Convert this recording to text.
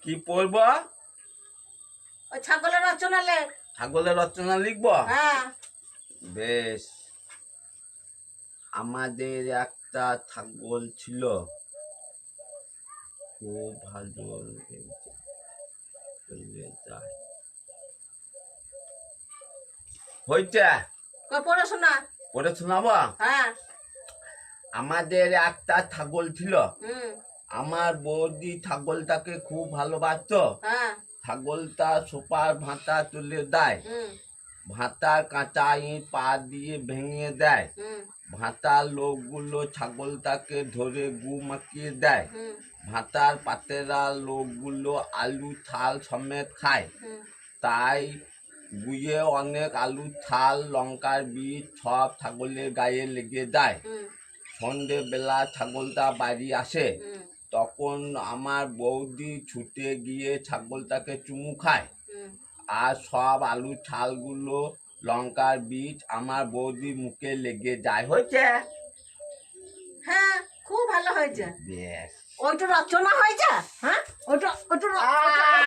কি পড়ব? ওই ছাগলের রচনা লেখ। ছাগলের রচনা লিখব? হ্যাঁ। বেশ। আমাদের একটা ছাগল ছিল, খুব ভালো হইতে পড়াশোনা পড়ে শোনাবো। হ্যাঁ। আমাদের একটা ছাগল ছিল, হুম। আমার বৌদি ছাগলটাকে খুব ভালোবাসতো। হ্যাঁ। ছাগলটা সোপার ভাঁটা তুলে দেয়, হুম। ভাঁটার কাঁচা ইট পা দিয়ে ভেঙে দেয়। হুম। ভাঁটার লোকগুলো ছাগলটাকে ধরে গু মাখিয়ে দেয়। হুম। ভাঁটার পাতেরা লোকগুলো আলু থাল সমেত খায়। হুম। তাই গুয়ে অনেক আলু থাল লঙ্কার বীজ সব ছাগলের গায়ে লেগে যায়। হুম। সন্ধেবেলা ছাগলটা বাড়ি আসে, হুম। তখন আমার বৌদি ছুটে গিয়ে ছাগলটাকে চুমু খায়। হুম। আর সব আলু ছালগুলো লঙ্কার বীজ আমার বৌদির মুখে লেগে যায়। হয়েছে? হ্যাঁ, খুব ভালো হয়েছে। বেশ। ওইটা রচনা হয়েছে। হ্যাঁ, ওইটা